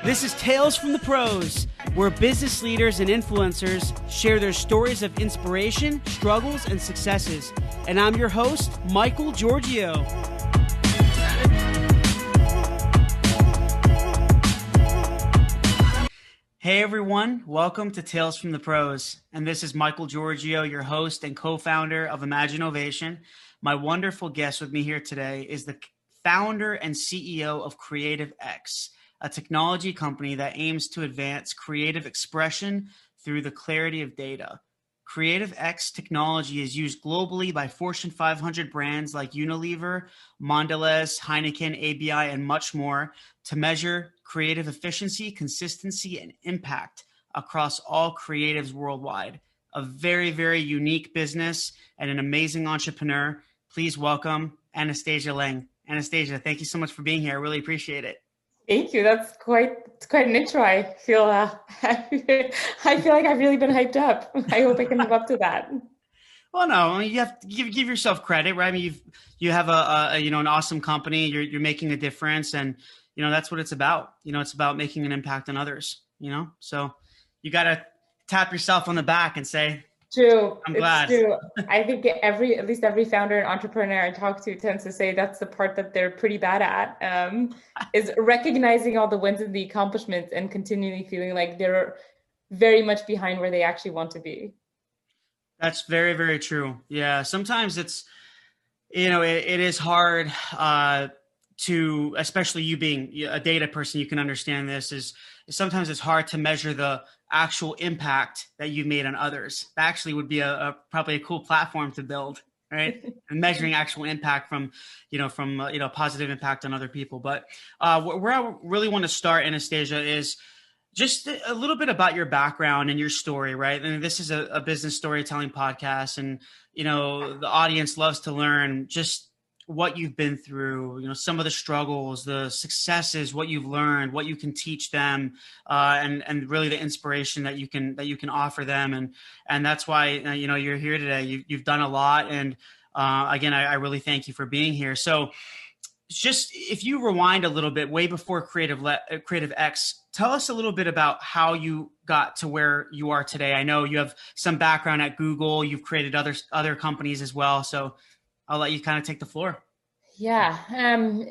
This is Tales from the Pros, where business leaders and influencers share their stories of inspiration, struggles, and successes. And I'm your host, Michael Giorgio. Hey everyone, welcome to Tales from the Pros. And this is Michael Giorgio, your host and co-founder of Imaginovation. My wonderful guest with me here today is the founder and CEO of CreativeX, a technology company that aims to advance creative expression through the clarity of data. CreativeX technology is used globally by Fortune 500 brands like Unilever, Mondelez, Heineken, ABI, and much more to measure creative efficiency, consistency, and impact across all creatives worldwide. A very, very unique business and an amazing entrepreneur. Please welcome Anastasia Leng. Anastasia, thank you so much for being here. I really appreciate it. Thank you. That's quite an intro. I feel like I've really been hyped up. I hope I can live up to that. Well, no, you have to give yourself credit, right? I mean, you have a an awesome company. You're making a difference, and that's what it's about. It's about making an impact on others. So you got to tap yourself on the back and say, True. I'm glad. It's true. I think at least every founder and entrepreneur I talk to tends to say that's the part that they're pretty bad at, is recognizing all the wins and the accomplishments and continually feeling like they're very much behind where they actually want to be. That's very, very true. Yeah. Sometimes it's, it is hard to, especially you being a data person, you can understand this, is sometimes it's hard to measure the actual impact that you've made on others. That actually would be probably a cool platform to build, right? And measuring actual impact from positive impact on other people. But where I really want to start, Anastasia, is just a little bit about your background and your story, right? And this is a business storytelling podcast, and the audience loves to learn just what you've been through, some of the struggles, the successes, what you've learned, what you can teach them, and really the inspiration that you can offer them. And that's why, you're here today. You've done a lot. And again, I really thank you for being here. So just if you rewind a little bit, way before CreativeX, tell us a little bit about how you got to where you are today. I know you have some background at Google. You've created other companies as well. So I'll let you kind of take the floor. Yeah.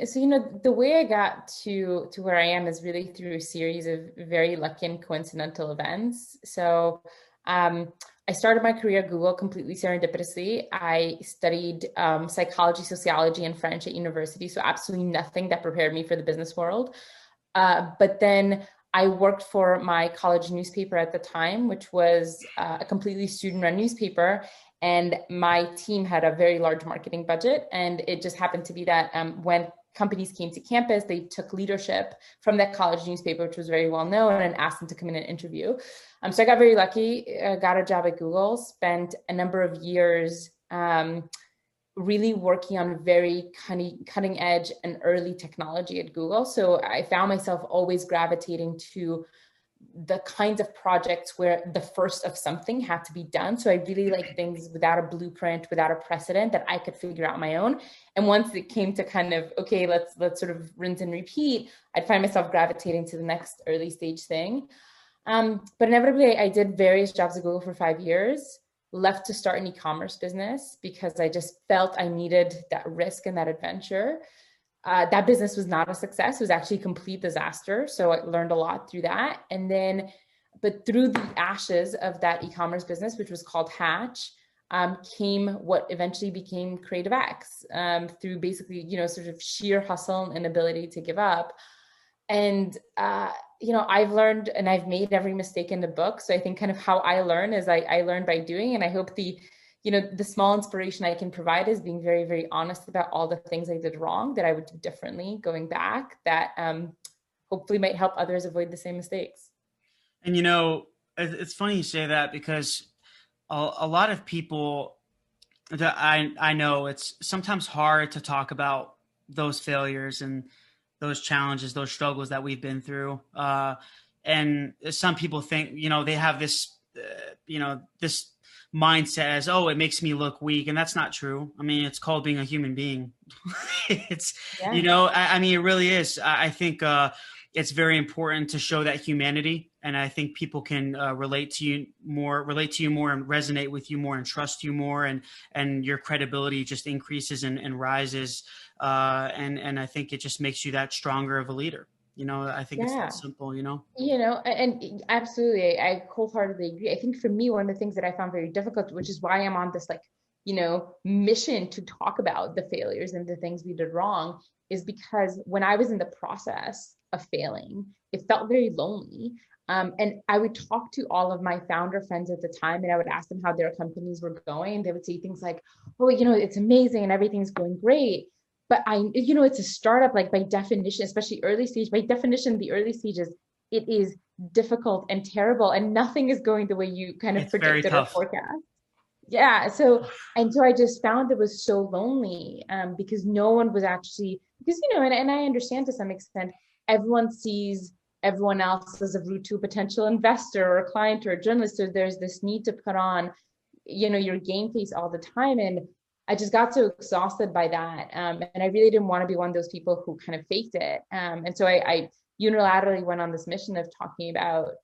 So, the way I got to where I am is really through a series of very lucky and coincidental events. So I started my career at Google completely serendipitously. I studied psychology, sociology, and French at university. So absolutely nothing that prepared me for the business world. But then I worked for my college newspaper at the time, which was a completely student-run newspaper. And my team had a very large marketing budget. And it just happened to be that when companies came to campus, they took leadership from that college newspaper, which was very well known, and asked them to come in and interview. So I got very lucky, got a job at Google, spent a number of years really working on very cutting edge and early technology at Google. So I found myself always gravitating to the kinds of projects where the first of something had to be done. So I really like things without a blueprint, without a precedent, that I could figure out my own. And once it came to kind of, okay, let's sort of rinse and repeat, I'd find myself gravitating to the next early stage thing. But inevitably, I did various jobs at Google for 5 years, left to start an e-commerce business because I just felt I needed that risk and that adventure. That business was not a success. It was actually a complete disaster. So I learned a lot through that. But through the ashes of that e-commerce business, which was called Hatch, came what eventually became CreativeX, through basically, sort of sheer hustle and ability to give up. And, I've learned and I've made every mistake in the book. So I think kind of how I learn is I learn by doing. And I hope the small inspiration I can provide is being very, very honest about all the things I did wrong that I would do differently going back, that hopefully might help others avoid the same mistakes. And, it's funny you say that, because a lot of people that I know, it's sometimes hard to talk about those failures and those challenges, those struggles that we've been through. And some people think, they have this, this mindset as, oh, it makes me look weak. And that's not true. I mean, it's called being a human being. It's, I mean, it really is. I think, it's very important to show that humanity. And I think people can relate to you more, and resonate with you more and trust you more. And your credibility just increases and rises. And I think it just makes you that stronger of a leader. I think it's that Yeah. simple, And absolutely, I wholeheartedly agree. I think for me, one of the things that I found very difficult, which is why I'm on this like, mission to talk about the failures and the things we did wrong, is because when I was in the process of failing, it felt very lonely. And I would talk to all of my founder friends at the time, and I would ask them how their companies were going. And they would say things like, "Oh, it's amazing and everything's going great." But it's a startup, like by definition, especially early stage, by definition, the early stages, it is difficult and terrible, and nothing is going the way you kind of It's very predicted or tough. forecast. Yeah. So I just found it was so lonely, because no one was actually, because, and I understand to some extent, everyone sees everyone else as a route to a potential investor or a client or a journalist. So there's this need to put on, your game face all the time. And I just got so exhausted by that. And I really didn't want to be one of those people who kind of faked it. And so I unilaterally went on this mission of talking about,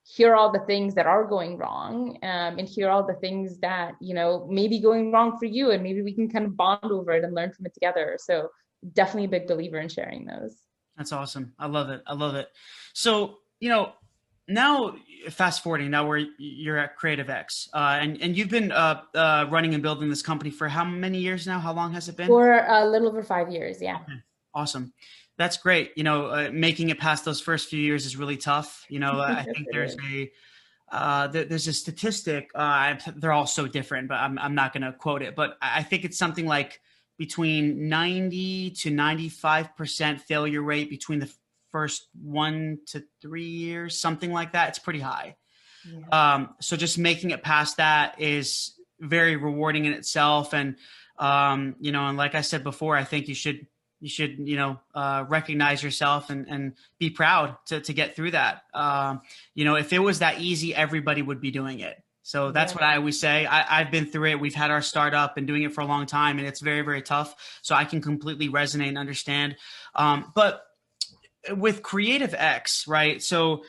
here are all the things that are going wrong, and here are all the things that, may be going wrong for you. And maybe we can kind of bond over it and learn from it together. So definitely a big believer in sharing those. That's awesome. I love it. I love it. So, now fast forwarding, now you're at CreativeX, and you've been running and building this company for how many years now? How long has it been? For a little over 5 years. Yeah. Okay. Awesome. That's great. Making it past those first few years is really tough. I Yes, think it there's is. there's a statistic. They're all so different, but I'm not going to quote it. But I think it's something like between 90 to 95% failure rate between the first 1 to 3 years, something like that. It's pretty high. Yeah. So just making it past that is very rewarding in itself. And and like I said before, I think you should recognize yourself and be proud to get through that. If it was that easy, everybody would be doing it. So that's Yeah. what I always say. I've been through it. We've had our startup and doing it for a long time, and it's very, very tough. So I can completely resonate and understand. But with CreativeX, right? So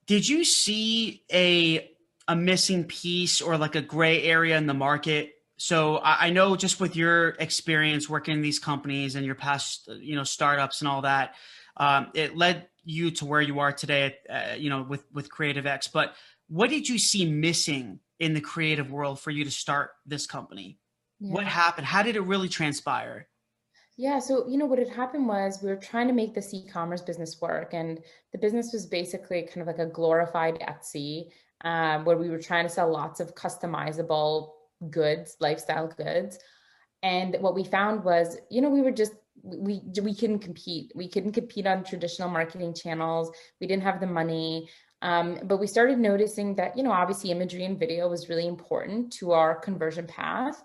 did you see a missing piece or like a gray area in the market? So I know just with your experience working in these companies and your past, startups and all that, it led you to where you are today, with CreativeX. But what did you see missing in the creative world for you to start this company? What Yeah. happened? How did it really transpire? Yeah, so what had happened was we were trying to make this e-commerce business work, and the business was basically kind of like a glorified Etsy, where we were trying to sell lots of customizable goods, lifestyle goods. And what we found was, we were just we couldn't compete. We couldn't compete on traditional marketing channels. We didn't have the money. But we started noticing that, obviously imagery and video was really important to our conversion path.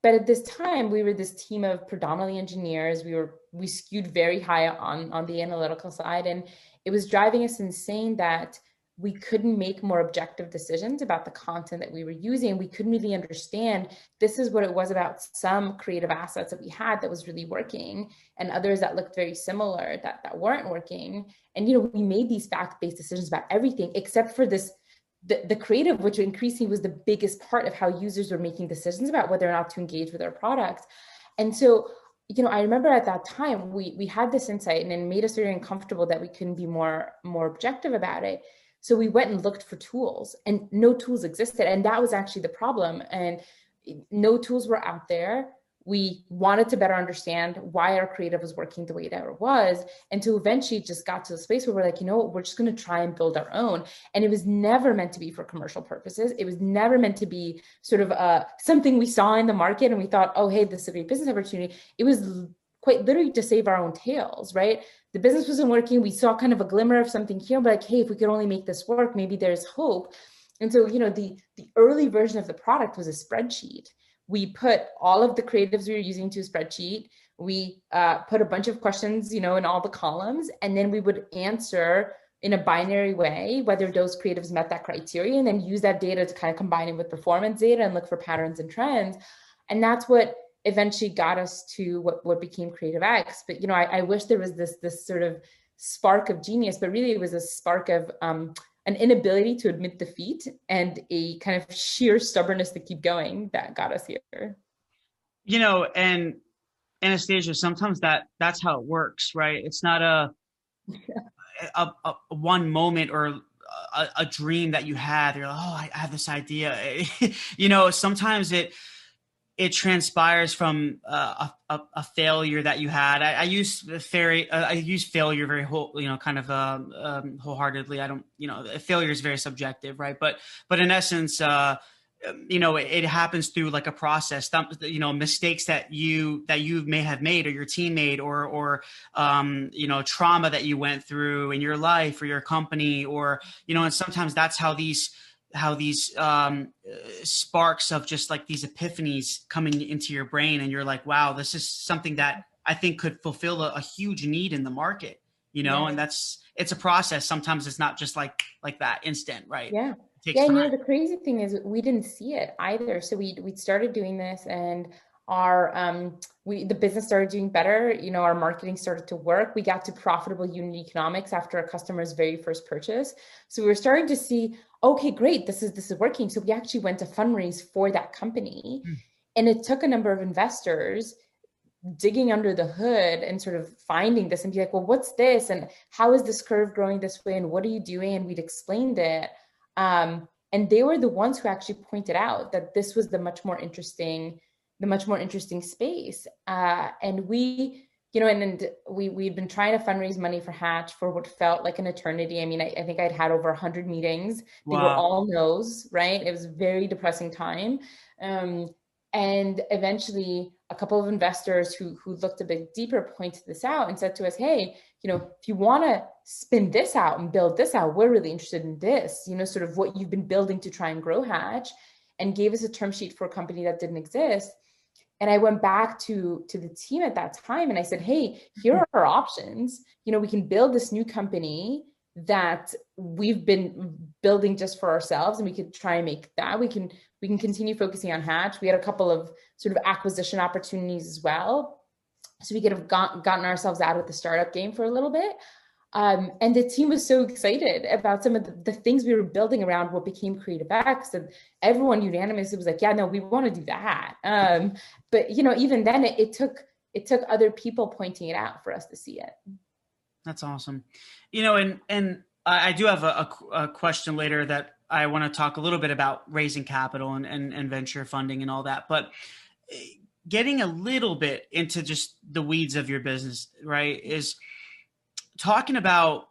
But at this time, we were this team of predominantly engineers. We skewed very high on the analytical side, and it was driving us insane that we couldn't make more objective decisions about the content that we were using. We couldn't really understand this is what it was about some creative assets that we had that was really working, and others that looked very similar that weren't working. And we made these fact-based decisions about everything except for this the creative, which increasingly was the biggest part of how users were making decisions about whether or not to engage with our product. And so, I remember at that time we had this insight, and it made us very uncomfortable that we couldn't be more objective about it. So we went and looked for tools, and no tools existed, and that was actually the problem. And no tools were out there. We wanted to better understand why our creative was working the way that it was. And so eventually it just got to the space where we're like, we're just going to try and build our own. And it was never meant to be for commercial purposes. It was never meant to be sort of something we saw in the market and we thought, oh, hey, this is a great business opportunity. It was quite literally to save our own tails, right? The business wasn't working. We saw kind of a glimmer of something here, but like, hey, if we could only make this work, maybe there's hope. And so, the early version of the product was a spreadsheet. We put all of the creatives we were using to a spreadsheet. We put a bunch of questions, in all the columns, and then we would answer in a binary way whether those creatives met that criteria, and then use that data to kind of combine it with performance data and look for patterns and trends. And that's what eventually got us to what became CreativeX. But I wish there was this sort of spark of genius, but really it was a spark of an inability to admit defeat and a kind of sheer stubbornness to keep going that got us here. And Anastasia, sometimes that's how it works, right? It's not a one moment or a dream that you had. You're like, oh, I have this idea. Sometimes it transpires from a failure that you had. I use failure very wholeheartedly. I don't, failure is very subjective, right? But in essence, it happens through like a process. Mistakes that you may have made, or your team made, or trauma that you went through in your life or your company, and sometimes that's how these sparks of just like these epiphanies coming into your brain, and you're like, wow, this is something that I think could fulfill a huge need in the market, Yeah. and it's a process. Sometimes it's not just like that instant, right? Yeah. It takes Yeah, time. the crazy thing is we didn't see it either. So we started doing this, and our the business started doing better. Our marketing started to work. We got to profitable unit economics after a customer's very first purchase. So we were starting to see, okay, great, this is working. So we actually went to fundraise for that company. And it took a number of investors digging under the hood and sort of finding this and be like, well, what's this? And how is this curve growing this way? And what are you doing? And we'd explained it. And they were the ones who actually pointed out that this was the much more interesting space. And we, and we'd been trying to fundraise money for Hatch for what felt like an eternity. I mean, I think I'd had over 100 meetings. They were all no's, right? It was a very depressing time. And eventually a couple of investors who looked a bit deeper pointed this out and said to us, hey, if you want to spin this out and build this out, we're really interested in this, sort of what you've been building to try and grow Hatch, and gave us a term sheet for a company that didn't exist. And I went back to the team at that time and I said, hey, here are our options. We can build this new company that we've been building just for ourselves, and we could try and make that. We can continue focusing on Hatch. We had a couple of sort of acquisition opportunities as well. So we could have gotten ourselves out of the startup game for a little bit. And the team was so excited about some of the things we were building around what became CreativeX, and everyone unanimously was like, yeah, no, we want to do that. But even then it took other people pointing it out for us to see it. That's awesome. And I do have a question later that I want to talk a little bit about raising capital and venture funding and all that, but getting a little bit into just the weeds of your business, right, is talking about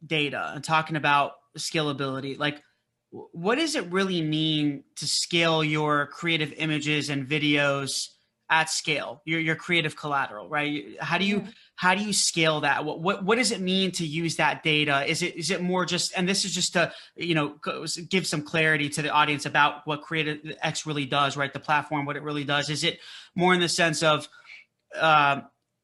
data and talking about scalability. Like, what does it really mean to scale your creative images and videos at scale, your creative collateral, right? How do you scale that? What does it mean to use that data? Is it more just, and this is just to, give some clarity to the audience about what CreativeX really does, right? The platform, what it really does. Is it more in the sense of,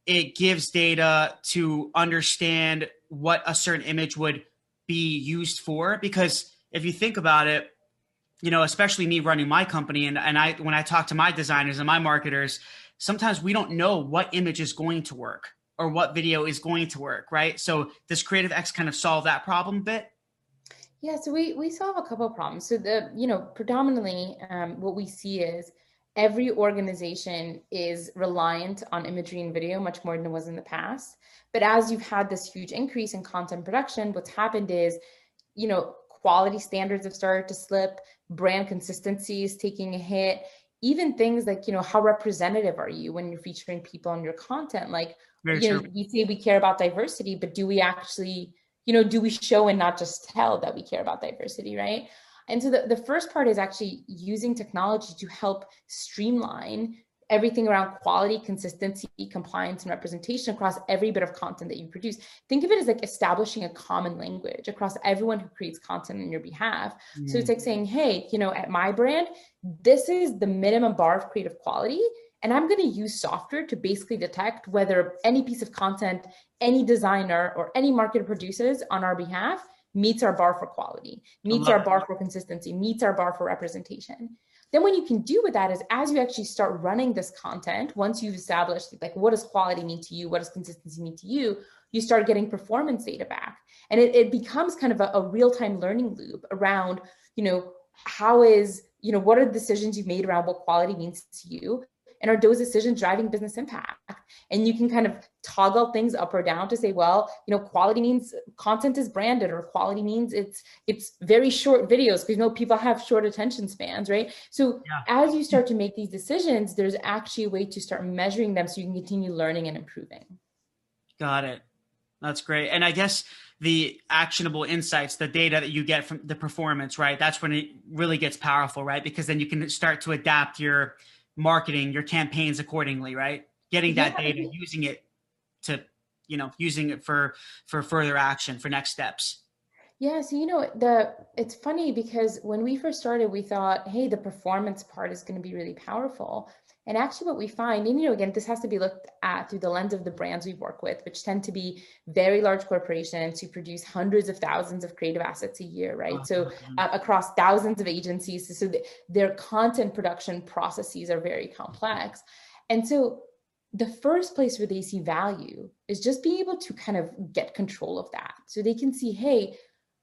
it gives data to understand what a certain image would be used for? Because if you think about it, especially me running my company, and when I talk to my designers and my marketers, sometimes we don't know what image is going to work or what video is going to work, right? So does CreativeX kind of solve that problem a bit? Yeah, so we solve a couple of problems. So predominantly what we see is every organization is reliant on imagery and video much more than it was in the past. But as you've had this huge increase in content production, what's happened is, quality standards have started to slip, brand consistency is taking a hit, even things like, how representative are you when you're featuring people on your content? Like, we say we care about diversity, but do we actually, do we show and not just tell that we care about diversity, right? And so the first part is actually using technology to help streamline everything around quality, consistency, compliance, and representation across every bit of content that you produce. Think of it as like establishing a common language across everyone who creates content on your behalf. So it's like saying, hey, at my brand, this is the minimum bar of creative quality. And I'm going to use software to basically detect whether any piece of content, any designer or any marketer produces on our behalf meets our bar for quality, meets our bar for consistency, meets our bar for representation. Then what you can do with that is, as you actually start running this content, once you've established like what does quality mean to you, what does consistency mean to you, you start getting performance data back. And it becomes kind of a real-time learning loop around, how is, what are the decisions you've made around what quality means to you? And are those decisions driving business impact? And you can kind of toggle things up or down to say, well, quality means content is branded, or quality means it's very short videos, because people have short attention spans, right? So as you start to make these decisions, there's actually a way to start measuring them so you can continue learning and improving. Got it. That's great. And I guess the actionable insights, the data that you get from the performance, right? That's when it really gets powerful, right? Because then you can start to adapt your marketing, your campaigns accordingly, right? Getting that data, using it to, using it for further action, for next steps. Yeah, so it's funny because when we first started, we thought, hey, the performance part is going to be really powerful. And actually what we find, and again, this has to be looked at through the lens of the brands we work with, which tend to be very large corporations who produce hundreds of thousands of creative assets a year, right? So across thousands of agencies, so their content production processes are very complex. And so the first place where they see value is just being able to kind of get control of that. So they can see, hey,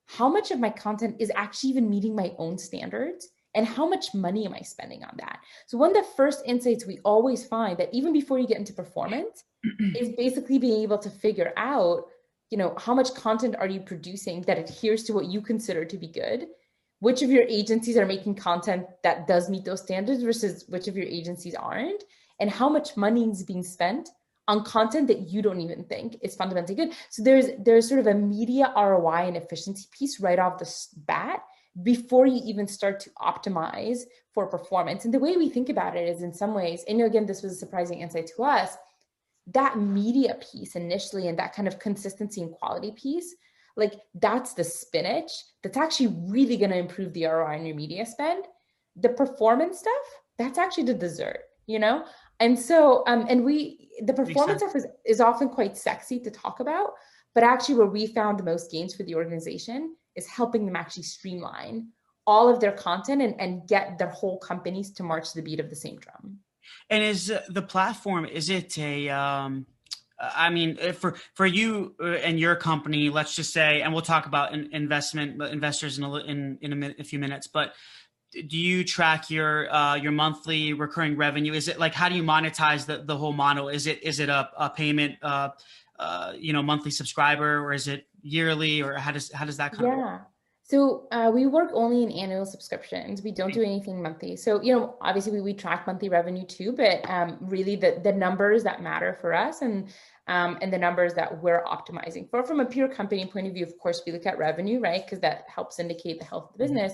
how much of my content is actually even meeting my own standards? And how much money am I spending on that? So one of the first insights we always find, that even before you get into performance, is basically being able to figure out, how much content are you producing that adheres to what you consider to be good? Which of your agencies are making content that does meet those standards versus which of your agencies aren't? And how much money is being spent on content that you don't even think is fundamentally good? So there's sort of a media ROI and efficiency piece right off the bat before you even start to optimize for performance. And the way we think about it is, in some ways, and again, this was a surprising insight to us, that media piece initially and that kind of consistency and quality piece, like that's the spinach that's actually really going to improve the ROI on your media spend. The performance stuff, that's actually the dessert, And so, the performance stuff is often quite sexy to talk about, but actually where we found the most gains for the organization is helping them actually streamline all of their content and get their whole companies to march to the beat of the same drum. And is the platform, is it for you and your company, let's just say, and we'll talk about investors in a few minutes, but do you track your monthly recurring revenue? Is it like, how do you monetize the whole model? Is it a payment, monthly subscriber, or is it yearly, or how does that kind of work? So we work only in annual subscriptions. We don't do anything monthly. So, obviously we track monthly revenue too, but really the numbers that matter for us and the numbers that we're optimizing for, from a pure company point of view, of course, we look at revenue, right? Because that helps indicate the health of the business.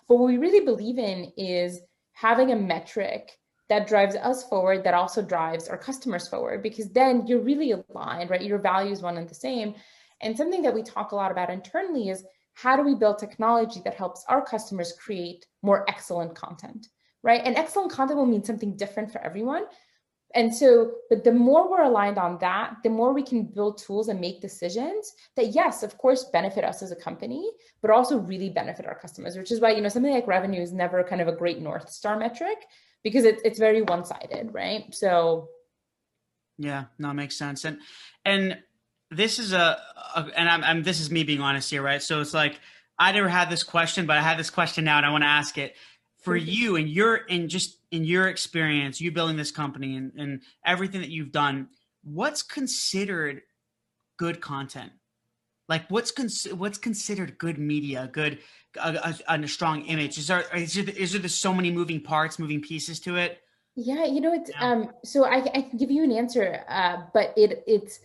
But what we really believe in is having a metric that drives us forward, that also drives our customers forward, because then you're really aligned, right? Your value is one and the same. And something that we talk a lot about internally is, how do we build technology that helps our customers create more excellent content, right? And excellent content will mean something different for everyone. And so, but the more we're aligned on that, the more we can build tools and make decisions that, yes, of course, benefit us as a company, but also really benefit our customers, which is why, something like revenue is never kind of a great North Star metric, because it's very one-sided, right? So. Yeah, no, it makes sense. And this is this is me being honest here, right? So it's like, I never had this question, but I had this question now, and I want to ask it. For you, and in your experience, you building this company and everything that you've done, what's considered good content? Like, what's considered good media, good a strong image? Is there so many moving parts, moving pieces to it? Yeah, so I can give you an answer, but it's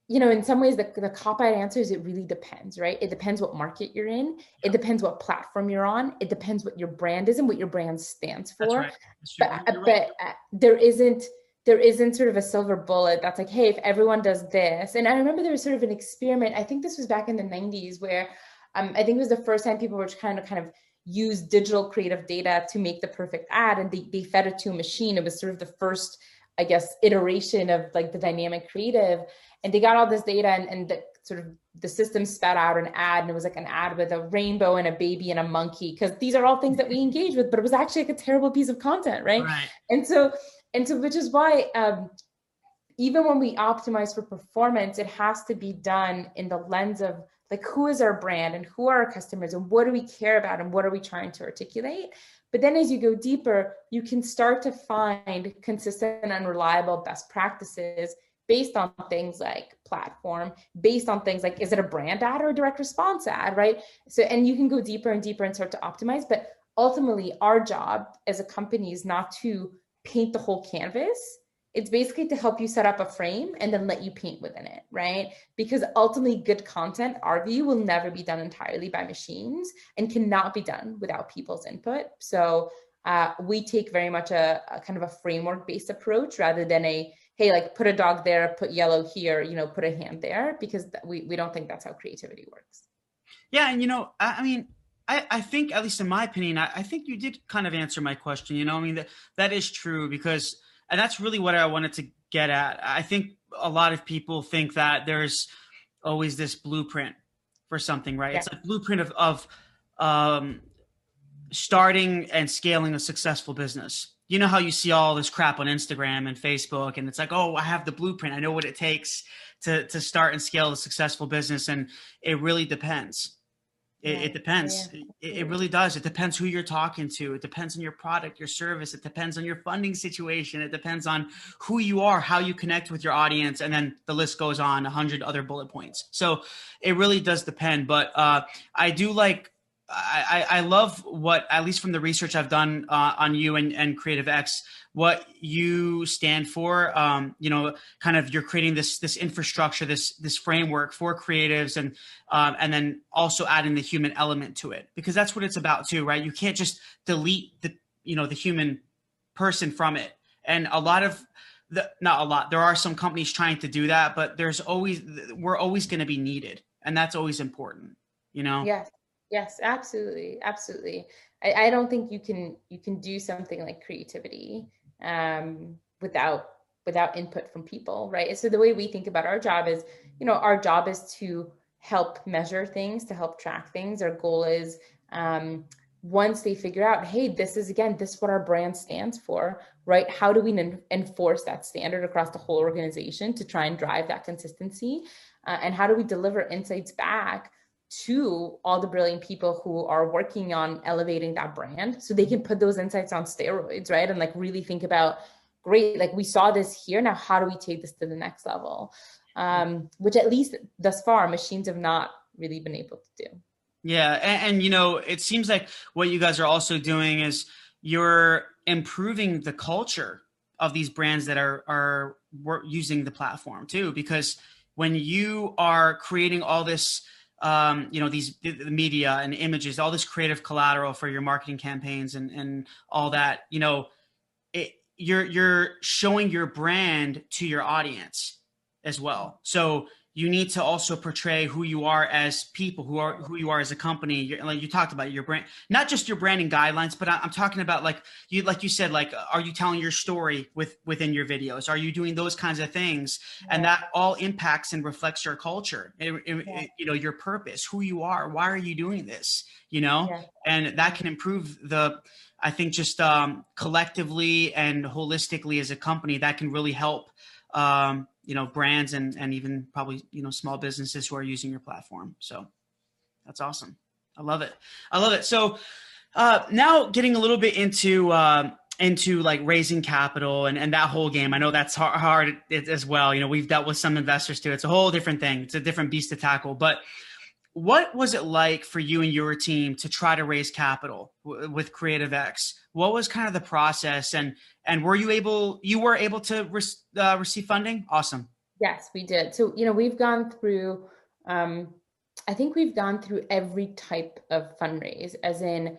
in some ways, the cop-out answer is, it really depends, right? It depends what market you're in. It depends what platform you're on. It depends what your brand is and what your brand stands for. That's right. But there isn't sort of a silver bullet that's like, hey, if everyone does this. And I remember there was sort of an experiment, I think this was back in the 90s, where I think it was the first time people were trying to kind of use digital creative data to make the perfect ad, and they fed it to a machine. It was sort of the first, I guess, iteration of like the dynamic creative. And they got all this data, and the sort of the system spat out an ad, and it was like an ad with a rainbow and a baby and a monkey, because these are all things that we engage with, but it was actually like a terrible piece of content, right? Right. And so which is why even when we optimize for performance, it has to be done in the lens of like, who is our brand and who are our customers and what do we care about and what are we trying to articulate? But then as you go deeper, you can start to find consistent and reliable best practices based on things like platform, based on things like, is it a brand ad or a direct response ad, right? So, and you can go deeper and deeper and start to optimize. But ultimately, our job as a company is not to paint the whole canvas. It's basically to help you set up a frame and then let you paint within it, right? Because ultimately, good content, our view, will never be done entirely by machines and cannot be done without people's input. So we take very much a kind of a framework-based approach rather than a, hey, like put a dog there, put yellow here, you know, put a hand there, because we don't think that's how creativity works. Yeah. And, you know, I mean, I think, at least in my opinion, I think you did kind of answer my question. You know, I mean, that is true, because, and that's really what I wanted to get at. I think a lot of people think that there's always this blueprint for something, right? Yeah. It's a blueprint of um, starting and scaling a successful business. You know how you see all this crap on Instagram and Facebook, and it's like, oh, I have the blueprint. I know what it takes to start and scale a successful business. And it really depends. It depends. Yeah. It really does. It depends who you're talking to. It depends on your product, your service. It depends on your funding situation. It depends on who you are, how you connect with your audience. And then the list goes on, 100 other bullet points. So it really does depend. But I do like, I love what, at least from the research I've done on you and CreativeX, what you stand for. You know, kind of you're creating this infrastructure, this framework for creatives, and then also adding the human element to it, because that's what it's about too, right? You can't just delete the human person from it. And not a lot. There are some companies trying to do that, but we're always going to be needed, and that's always important. You know. Yes, absolutely, absolutely. I don't think you can do something like creativity without input from people, right? So the way we think about our job is, our job is to help measure things, to help track things. Our goal is once they figure out, hey, this is what our brand stands for, right? How do we enforce that standard across the whole organization to try and drive that consistency? And how do we deliver insights back to all the brilliant people who are working on elevating that brand so they can put those insights on steroids, right? And like really think about, great, like we saw this here, now how do we take this to the next level? Which at least thus far, machines have not really been able to do. Yeah. And it seems like what you guys are also doing is you're improving the culture of these brands that are using the platform too, because when you are creating all this, the media and images, all this creative collateral for your marketing campaigns and all that, you're showing your brand to your audience as well. So you need to also portray who you are as people, who you are as a company. Like you talked about your brand, not just your branding guidelines, but I'm talking about like you said, like, are you telling your story within your videos? Are you doing those kinds of things? Yeah. And that all impacts and reflects your culture, your purpose, who you are. Why are you doing this? Yeah. And that can improve I think just collectively and holistically as a company, that can really help brands and even probably, small businesses who are using your platform. So that's awesome. I love it. So now getting a little bit into like raising capital and that whole game. I know that's hard as well. We've dealt with some investors too. It's a whole different thing. It's a different beast to tackle. But what was it like for you and your team to try to raise capital with CreativeX? What was kind of the process, and were you were able to receive funding? Awesome. Yes, we did. So, we've gone through, I think we've gone through every type of fundraise, as in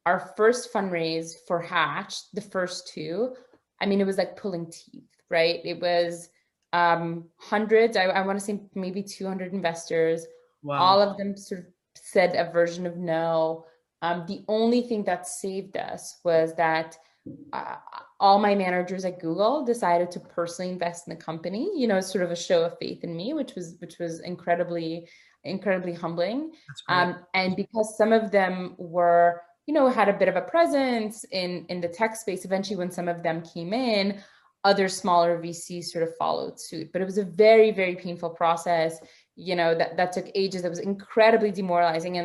our first fundraise for Hatch, the first two, it was like pulling teeth, right? It was hundreds, I want to say maybe 200 investors. Wow. All of them sort of said a version of no. The only thing that saved us was that uh, all my managers at Google decided to personally invest in the company, sort of a show of faith in me, which was incredibly humbling. That's great. And because some of them were, had a bit of a presence in the tech space, eventually when some of them came in, other smaller VCs sort of followed suit. But it was a very, very painful process, that took ages. That was incredibly demoralizing.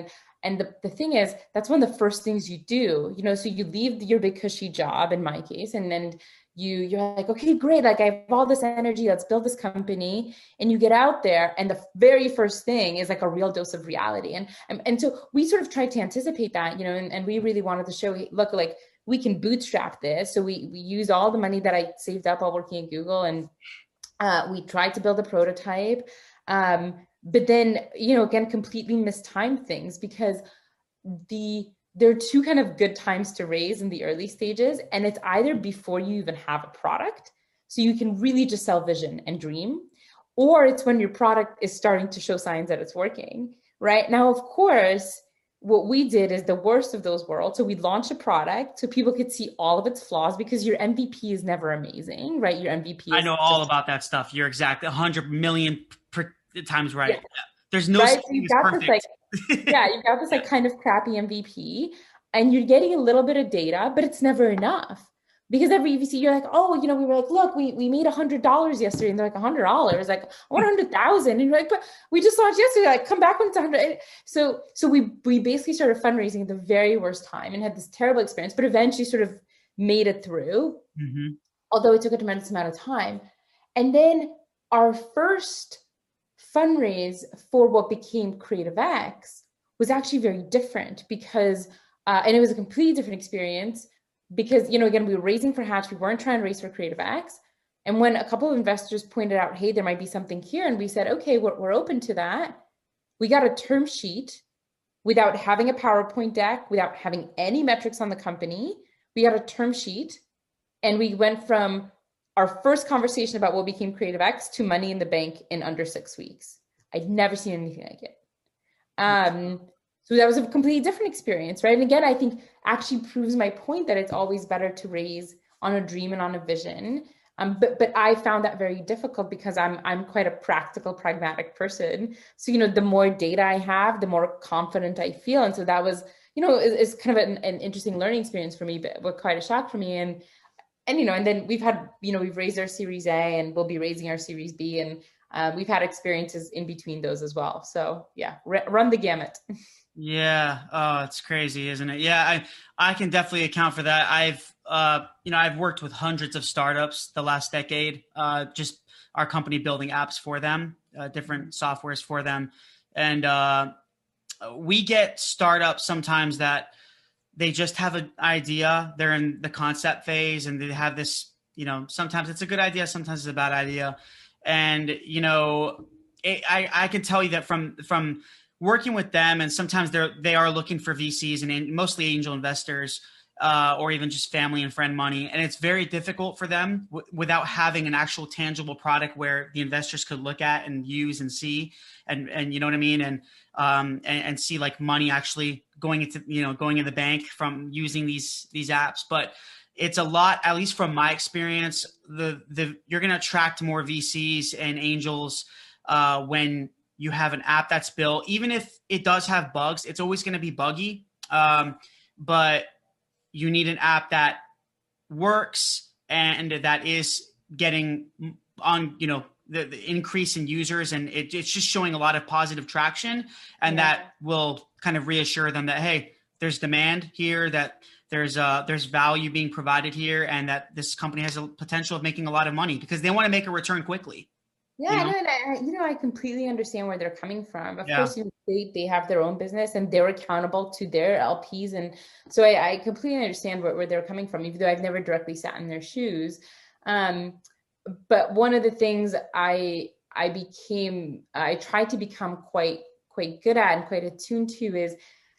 And the thing is, that's one of the first things you do, so you leave your big cushy job in my case, and then you're like, okay, great. Like I have all this energy, let's build this company. And you get out there and the very first thing is like a real dose of reality. And so we sort of tried to anticipate that, and we really wanted to show, look, like we can bootstrap this. So we used all the money that I saved up while working at Google, and we tried to build a prototype. But then, again, completely mistimed things, because there are two kind of good times to raise in the early stages. And it's either before you even have a product, so you can really just sell vision and dream, or it's when your product is starting to show signs that it's working, right? Now, of course, what we did is the worst of those worlds. So we launched a product so people could see all of its flaws, because your MVP is never amazing, right? Your MVP I is know all just, about that stuff. You're exactly 100 million times right. yeah, Yeah. There's no right. such So thing you've as got this like, perfect. yeah, you've got this like kind of crappy MVP, and you're getting a little bit of data, but it's never enough. Because every VC, you're like, oh, we were like, look, we made $100 yesterday, and they're like $100, like 100,000, and you're like, but we just launched yesterday, like come back when it's 100. So we basically started fundraising at the very worst time and had this terrible experience, but eventually sort of made it through, Mm-hmm. although it took a tremendous amount of time. And then our first fundraise for what became CreativeX was actually very different, because, and it was a completely different experience, because, again, we were raising for Hatch, we weren't trying to raise for CreativeX. And when a couple of investors pointed out, hey, there might be something here, and we said, okay, we're open to that. We got a term sheet without having a PowerPoint deck, without having any metrics on the company. We got a term sheet, and we went from our first conversation about what became CreativeX to money in the bank in under 6 weeks. I'd never seen anything like it. So that was a completely different experience, right? And again, I think actually proves my point that it's always better to raise on a dream and on a vision. But I found that very difficult, because I'm quite a practical, pragmatic person. So, the more data I have, the more confident I feel. And so that was, is kind of an interesting learning experience for me, but quite a shock for me. And then we've raised our Series A, and we'll be raising our Series B, and we've had experiences in between those as well. So yeah, run the gamut. Yeah. Oh, it's crazy, isn't it? Yeah, I can definitely account for that. I've worked with hundreds of startups the last decade. Just our company building apps for them, different softwares for them, and we get startups sometimes that they just have an idea. They're in the concept phase, and they have this. Sometimes it's a good idea, sometimes it's a bad idea, and I can tell you that from working with them, and sometimes they are looking for VCs and mostly angel investors, or even just family and friend money, and it's very difficult for them without having an actual tangible product where the investors could look at and use and see, and you know what I mean, and see like money actually going into the bank from using these apps. But it's a lot, at least from my experience. You're going to attract more VCs and angels when you have an app that's built. Even if it does have bugs, it's always going to be buggy. But you need an app that works and that is getting on, the increase in users, and it's just showing a lot of positive traction, and that will kind of reassure them that, hey, there's demand here, that there's value being provided here, and that this company has a potential of making a lot of money, because they want to make a return quickly. Yeah, I know, and I completely understand where they're coming from. Of Yeah. course, they have their own business, and they're accountable to their LPs, and so I completely understand where they're coming from, even though I've never directly sat in their shoes. But one of the things I tried to become quite good at and quite attuned to is,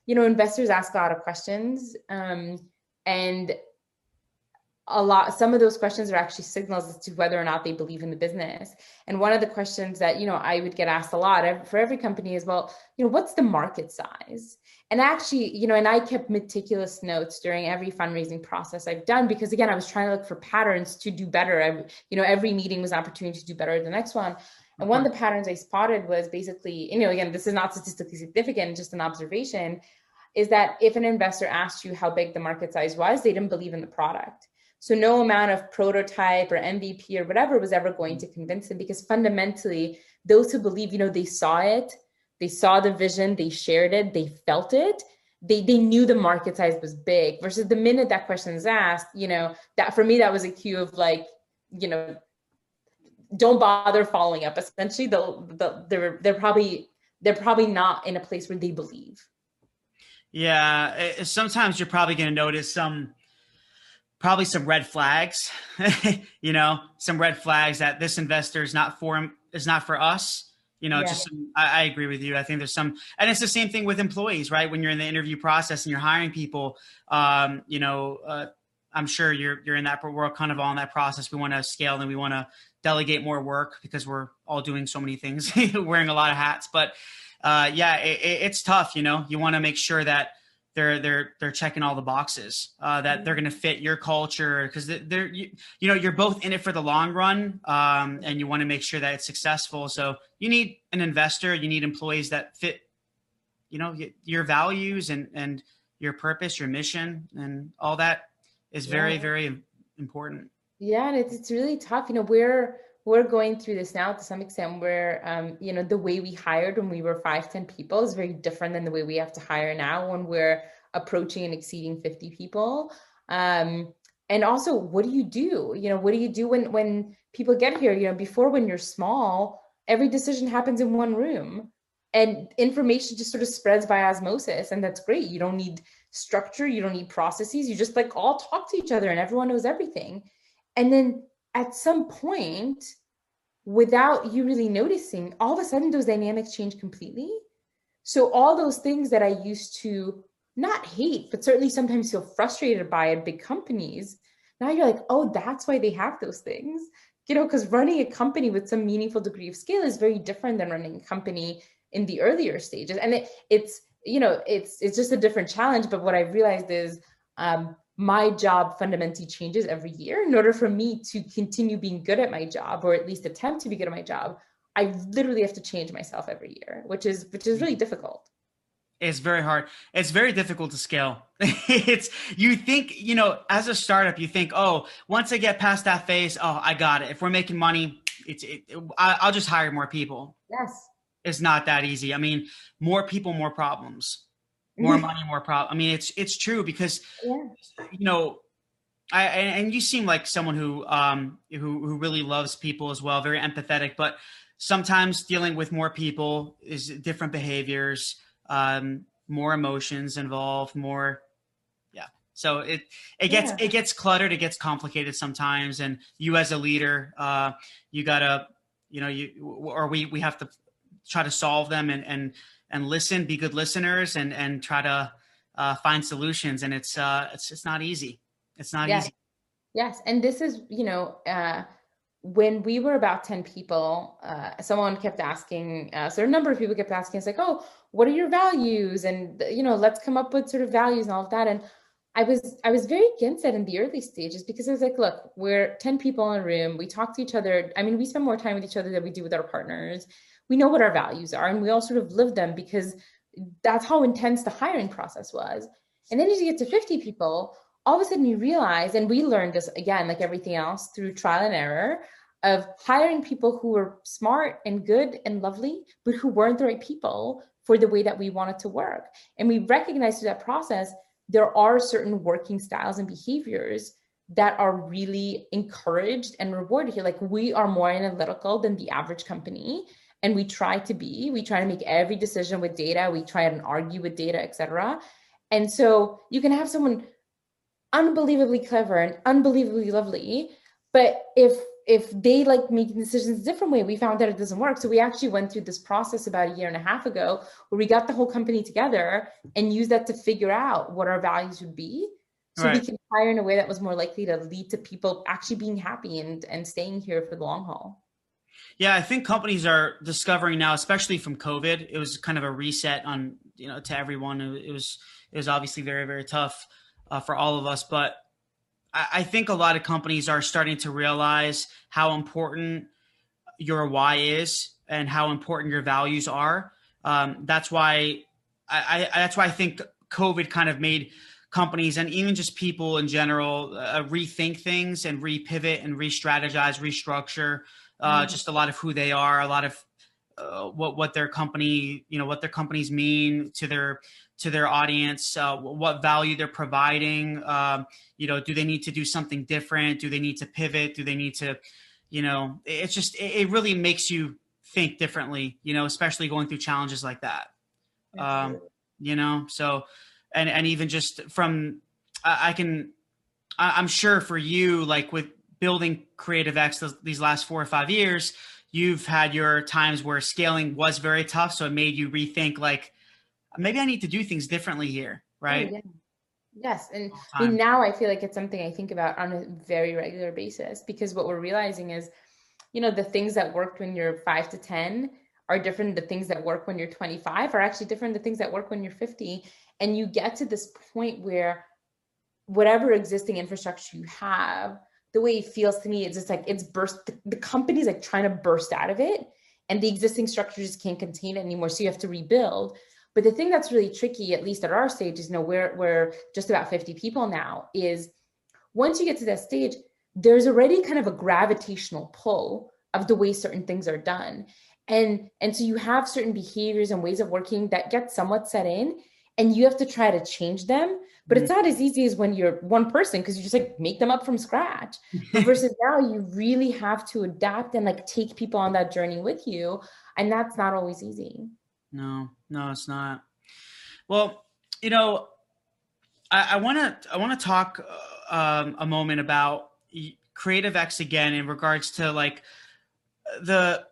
investors ask a lot of questions, and some of those questions are actually signals as to whether or not they believe in the business. And one of the questions that, I would get asked a lot for every company is, well, what's the market size? And actually, and I kept meticulous notes during every fundraising process I've done, because again, I was trying to look for patterns to do better. Every meeting was an opportunity to do better than the next one. And one of the patterns I spotted was basically, again, this is not statistically significant, just an observation, is that if an investor asked you how big the market size was, they didn't believe in the product. So no amount of prototype or MVP or whatever was ever going to convince them, because fundamentally, those who believe, they saw it, they saw the vision, they shared it, they felt it, they knew the market size was big. Versus the minute that question is asked, that for me, that was a cue of like, don't bother following up. Essentially, they're probably not in a place where they believe. Yeah, sometimes you're probably going to notice probably some red flags, some red flags that this investor is not for us. Just I agree with you. I think there's some, and it's the same thing with employees, right? When you're in the interview process and you're hiring people, I'm sure you're in that, we're kind of all in that process. We want to scale and we want to delegate more work because we're all doing so many things, wearing a lot of hats. But it's tough. You want to make sure that they're checking all the boxes, that they're going to fit your culture, because you're both in it for the long run, and you want to make sure that it's successful. So you need an investor, you need employees that fit, your values and your purpose, your mission, and all that is very, very important. Yeah, and it's really tough. We're going through this now to some extent where, the way we hired when we were 5-10 people is very different than the way we have to hire now when we're approaching and exceeding 50 people. And also, what do you do? What do you do when people get here? Before, when you're small, every decision happens in one room and information just sort of spreads by osmosis. And that's great. You don't need structure. You don't need processes. You just like all talk to each other and everyone knows everything. And then at some point, without you really noticing, all of a sudden those dynamics change completely. So all those things that I used to not hate, but certainly sometimes feel frustrated by at big companies, now you're like, oh, that's why they have those things. Because running a company with some meaningful degree of scale is very different than running a company in the earlier stages. And it's just a different challenge. But what I've realized is, my job fundamentally changes every year. In order for me to continue being good at my job, or at least attempt to be good at my job, I literally have to change myself every year, which is really difficult. It's very hard. It's very difficult to scale. You think, as a startup, you think, oh, once I get past that phase, oh, I got it. If we're making money, I'll just hire more people. Yes. It's not that easy. I mean, more people, more problems. More money, more problem. I mean, it's true, because, and you seem like someone who really loves people as well, very empathetic, but sometimes dealing with more people is different behaviors, more emotions involved, more. Yeah. So it gets cluttered. It gets complicated sometimes. And you as a leader, you gotta, we have to try to solve them and listen, be good listeners, and try to find solutions. And it's not easy. It's not easy. Yes. And this is, when we were about 10 people, someone kept asking, so a number of people kept asking, it's like, oh, what are your values? And, let's come up with sort of values and all of that. And I was very against that in the early stages, because I was like, look, we're 10 people in a room. We talk to each other. I mean, we spend more time with each other than we do with our partners. We know what our values are, and we all sort of live them, because that's how intense the hiring process was. And then as you get to 50 people, all of a sudden you realize, and we learned this again, like everything else, through trial and error, of hiring people who were smart and good and lovely, but who weren't the right people for the way that we wanted to work. And we recognized through that process, there are certain working styles and behaviors that are really encouraged and rewarded here. Like, we are more analytical than the average company. And we try to make every decision with data. We try and argue with data, et cetera. And so you can have someone unbelievably clever and unbelievably lovely, but if they like making decisions a different way, we found that it doesn't work. So we actually went through this process about 1.5 years ago, where we got the whole company together and used that to figure out what our values would be. so we Right. can hire in a way that was more likely to lead to people actually being happy and staying here for the long haul. Yeah, I think companies are discovering now, especially from COVID, it was kind of a reset on, to everyone. It was obviously very, very tough for all of us, but I think a lot of companies are starting to realize how important your why is and how important your values are. That's why I think COVID kind of made companies and even just people in general rethink things and repivot and re-strategize, restructure Mhm. just a lot of who they are, a lot of what their company, what their companies mean to their audience, what value they're providing. Do they need to do something different? Do they need to pivot? Do they need to, it's just it really makes you think differently, especially going through challenges like that. Um, Absolutely. so and even just from I can I'm sure for you, like with building CreativeX these last 4 or 5 years, you've had your times where scaling was very tough. So it made you rethink, like, maybe I need to do things differently here, Oh, right? yeah. Yes. And All I the mean, time. now I feel like it's something I think about on a very regular basis because what we're realizing is, the things that worked when you're 5 to 10 are different. The things that work when you're 25 are actually different. The things that work when you're 50. And you get to this point where whatever existing infrastructure you have, the way it feels to me, it's just like it's burst. The company's like trying to burst out of it, and the existing structure just can't contain it anymore. So you have to rebuild. But the thing that's really tricky, at least at our stage, is we're just about 50 people now, is once you get to that stage, there's already kind of a gravitational pull of the way certain things are done. And so you have certain behaviors and ways of working that get somewhat set in, and you have to try to change them. But it's not as easy as when you're one person because you just like make them up from scratch. But versus now, you really have to adapt and like take people on that journey with you. And that's not always easy. No, no, it's not. Well, you know, I want to talk a moment about CreativeX again in regards to like the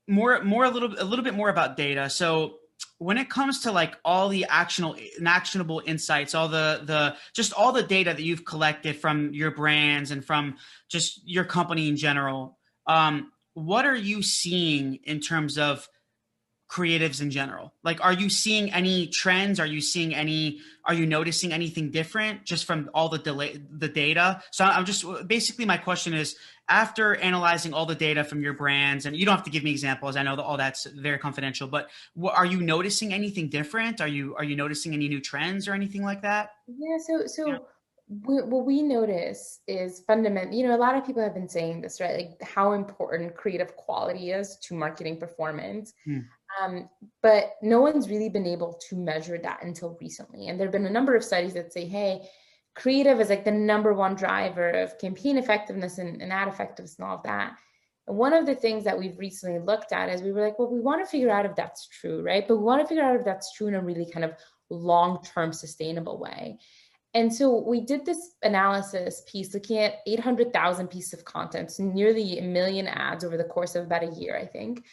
more a little bit more about data. So when it comes to like all the actionable insights, all the just all the data that you've collected from your brands and from just your company in general, what are you seeing in terms of creatives in general? Like, are you seeing any trends? Are you noticing anything different just from all the data? So I'm just basically my question is, after analyzing all the data from your brands, and you don't have to give me examples, I know that all that's very confidential, but are you noticing anything different? Are you noticing any new trends or anything like that? Yeah, what we notice is fundamental. A lot of people have been saying this, right? Like how important creative quality is to marketing performance. Hmm. Um, but no one's really been able to measure that until recently. And there have been a number of studies that say, hey, creative is like the number one driver of campaign effectiveness and ad effectiveness and all of that. And one of the things that we've recently looked at is we were like, well, we want to figure out if that's true, right? But we want to figure out if that's true in a really kind of long-term sustainable way. And so we did this analysis piece looking at 800,000 pieces of content, so nearly a million ads over the course of about a year, I think,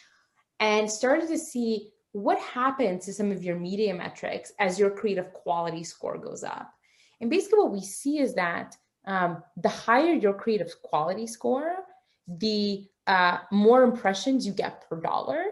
and started to see what happens to some of your media metrics as your creative quality score goes up. And basically, what we see is that the higher your creative quality score, the more impressions you get per dollar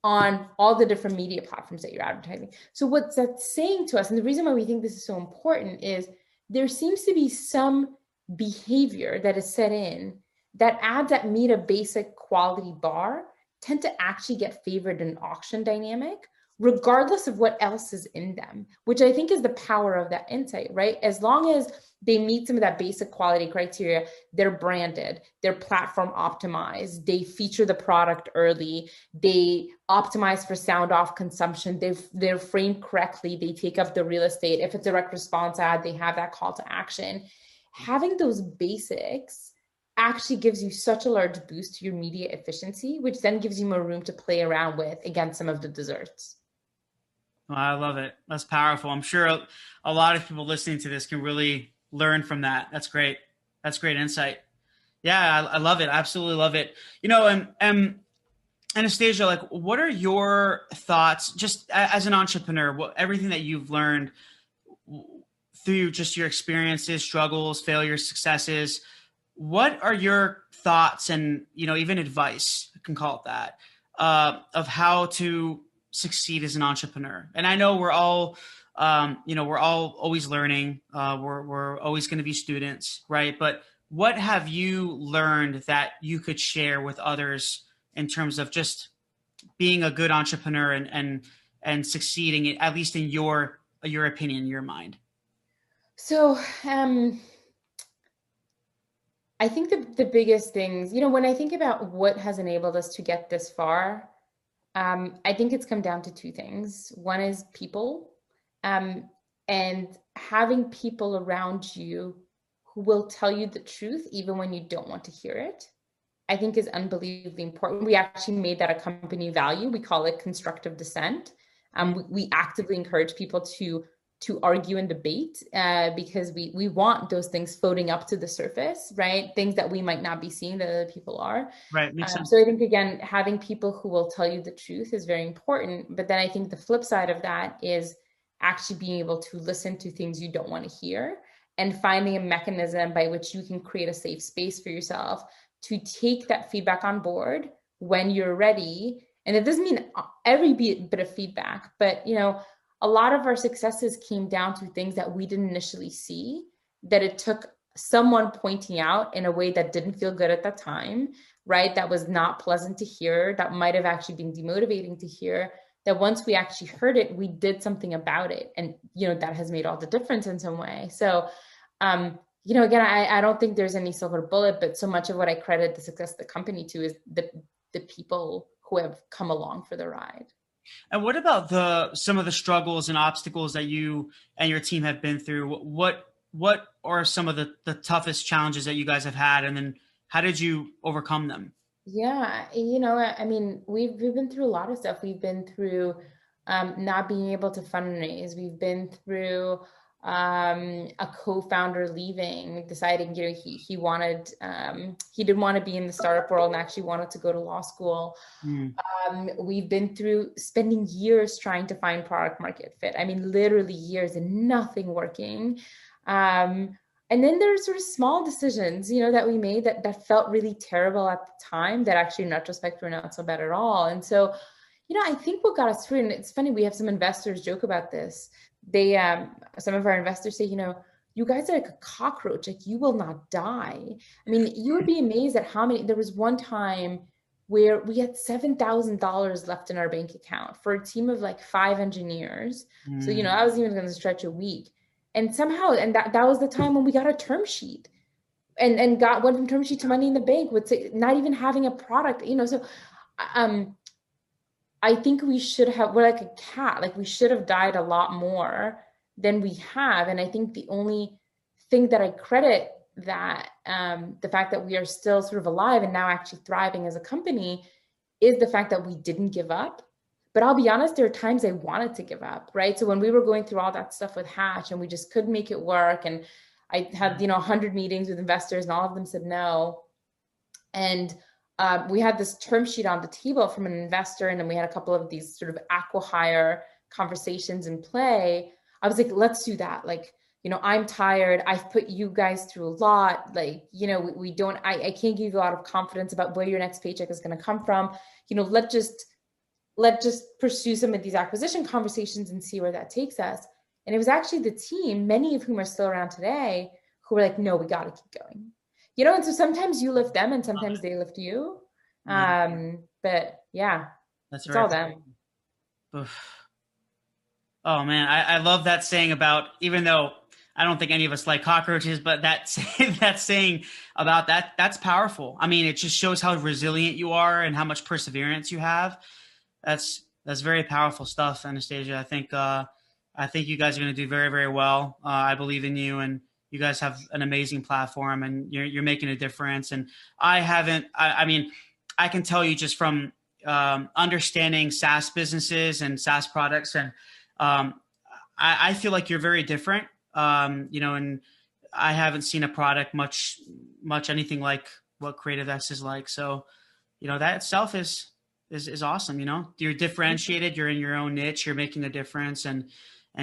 on all the different media platforms that you're advertising. So, what's that saying to us, and the reason why we think this is so important, is there seems to be some behavior that is set in that ads that meet a basic quality bar tend to actually get favored in auction dynamic, regardless of what else is in them, which I think is the power of that insight, right? As long as they meet some of that basic quality criteria, they're branded, they're platform optimized, they feature the product early, they optimize for sound off consumption, they're framed correctly, they take up the real estate. If it's a direct response ad, they have that call to action. Having those basics actually gives you such a large boost to your media efficiency, which then gives you more room to play around with against some of the desserts. Well, I love it. That's powerful. I'm sure a lot of people listening to this can really learn from that. That's great. That's great insight. Yeah, I love it. I absolutely love it. And Anastasia, like, what are your thoughts, just as an entrepreneur? Everything that you've learned through just your experiences, struggles, failures, successes, what are your thoughts and, even advice, I can call it that, of how to succeed as an entrepreneur? And I know we're all always learning. We're always going to be students, right? But what have you learned that you could share with others in terms of just being a good entrepreneur and succeeding, at least in your opinion, your mind? So, I think the biggest things, when I think about what has enabled us to get this far, I think it's come down to two things. One is people, and having people around you who will tell you the truth even when you don't want to hear it, I think is unbelievably important. We actually made that a company value. We call it constructive dissent. We actively encourage people to argue and debate, because we want those things floating up to the surface, right? Things that we might not be seeing that other people are. Right. Makes sense. So I think, again, having people who will tell you the truth is very important. But then I think the flip side of that is actually being able to listen to things you don't want to hear and finding a mechanism by which you can create a safe space for yourself to take that feedback on board when you're ready. And it doesn't mean every bit of feedback, but a lot of our successes came down to things that we didn't initially see, that it took someone pointing out in a way that didn't feel good at the time, right? That was not pleasant to hear, that might have actually been demotivating to hear, that once we actually heard it, we did something about it. And, that has made all the difference in some way. So, again, I don't think there's any silver bullet, but so much of what I credit the success of the company to is the people who have come along for the ride. And what about some of the struggles and obstacles that you and your team have been through? What are some of the toughest challenges that you guys have had, and then how did you overcome them? Yeah, I mean, we've been through a lot of stuff. We've been through not being able to fundraise. We've been through a co-founder leaving, deciding, he wanted, he didn't want to be in the startup world and actually wanted to go to law school. Mm. We've been through spending years trying to find product market fit. I mean, literally years and nothing working. And then there's sort of small decisions, that we made that felt really terrible at the time that actually in retrospect were not so bad at all. And so, I think what got us through, and it's funny, we have some investors joke about this. They, some of our investors say, you guys are like a cockroach, like you will not die. I mean, you would be amazed at how many, there was one time where we had $7,000 left in our bank account for a team of like 5 engineers. So, I was even going to stretch a week. And somehow, and that was the time when we got a term sheet and went from term sheet to money in the bank with not even having a product, so I think we're like a cat, like we should have died a lot more than we have. And I think the only thing that I credit that, the fact that we are still sort of alive and now actually thriving as a company, is the fact that we didn't give up. But I'll be honest, there are times I wanted to give up, right? So when we were going through all that stuff with Hatch and we just couldn't make it work, and I had, 100 meetings with investors and all of them said no. And we had this term sheet on the table from an investor, and then we had a couple of these sort of acqui-hire conversations in play. I was like, let's do that. Like, I'm tired. I've put you guys through a lot. Like, we don't, I can't give you a lot of confidence about where your next paycheck is going to come from. Let's just pursue some of these acquisition conversations and see where that takes us. And it was actually the team, many of whom are still around today, who were like, no, we got to keep going. And so sometimes you lift them and sometimes they lift you. But yeah, That's it's all them. Oof. Oh man, I love that saying about, even though I don't think any of us like cockroaches, but that saying about that's powerful. I mean, it just shows how resilient you are and how much perseverance you have. That's very powerful stuff, Anastasia. I think you guys are going to do very, very well. I believe in you, and you guys have an amazing platform, and you're making a difference. And I mean, I can tell you just from understanding SaaS businesses and SaaS products, and I feel like you're very different. And I haven't seen a product much anything like what CreativeX is like. So, that itself is awesome. You're differentiated, you're in your own niche, you're making a difference, and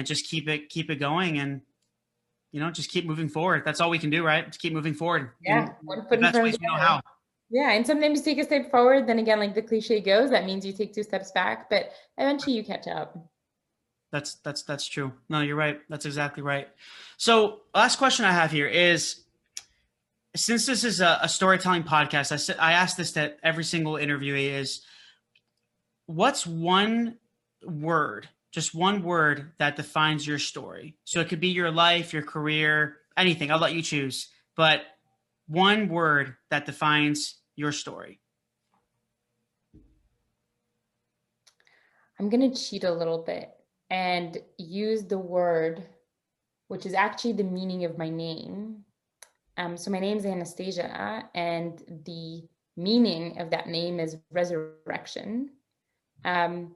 just keep it going. And just keep moving forward. That's all we can do, right? Just keep moving forward. Yeah, one foot the in best front ways of the we know other. how. Yeah, and sometimes you take a step forward, then again, like the cliche goes, that means you take 2 steps back, but eventually you catch up. That's true. No, you're right. That's exactly right. So last question I have here is, since this is a storytelling podcast, I ask this to every single interviewee is, what's one word, just one word that defines your story? So it could be your life, your career, anything. I'll let you choose. But one word that defines your story. I'm going to cheat a little bit and use the word, which is actually the meaning of my name. So my name is Anastasia, and the meaning of that name is resurrection. And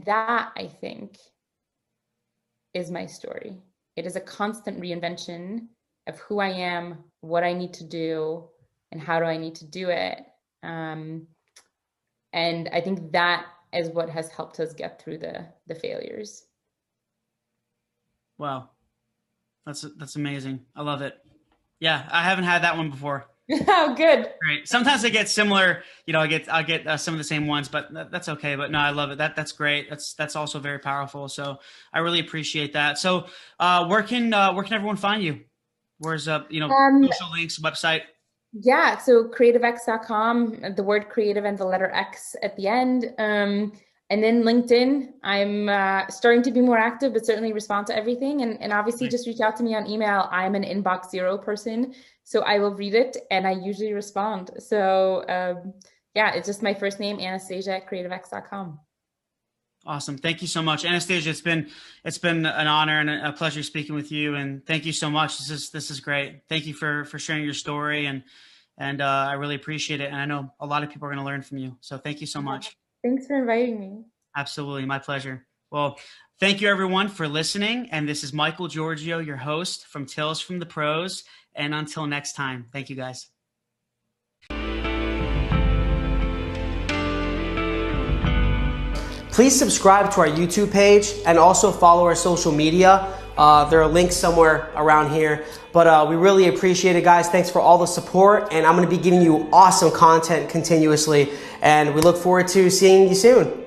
that, I think, is my story. It is a constant reinvention of who I am, what I need to do, and how do I need to do it. And I think that is what has helped us get through the failures. Wow. That's amazing. I love it. Yeah, I haven't had that one before. Oh, good. Great. Sometimes I get similar, I'll get some of the same ones, but that's okay. But no, I love it. That's great. That's also very powerful. So I really appreciate that. So where can everyone find you? Where's social links, website? Yeah, so creativex.com, the word creative and the letter X at the end. And then LinkedIn, I'm starting to be more active, but certainly respond to everything. And obviously just reach out to me on email. I'm an inbox zero person, so I will read it and I usually respond. So yeah, it's just my first name, Anastasia at creativex.com. Awesome. Thank you so much, Anastasia. It's been an honor and a pleasure speaking with you. And thank you so much. This is great. Thank you for sharing your story, and I really appreciate it. And I know a lot of people are going to learn from you. So thank you so much. Thanks for inviting me. Absolutely. My pleasure. Well, thank you everyone for listening. And this is Michael Giorgio, your host from Tales from the Pros. And until next time, thank you guys. Please subscribe to our YouTube page and also follow our social media. There are links somewhere around here. But we really appreciate it, guys. Thanks for all the support. And I'm going to be giving you awesome content continuously. And we look forward to seeing you soon.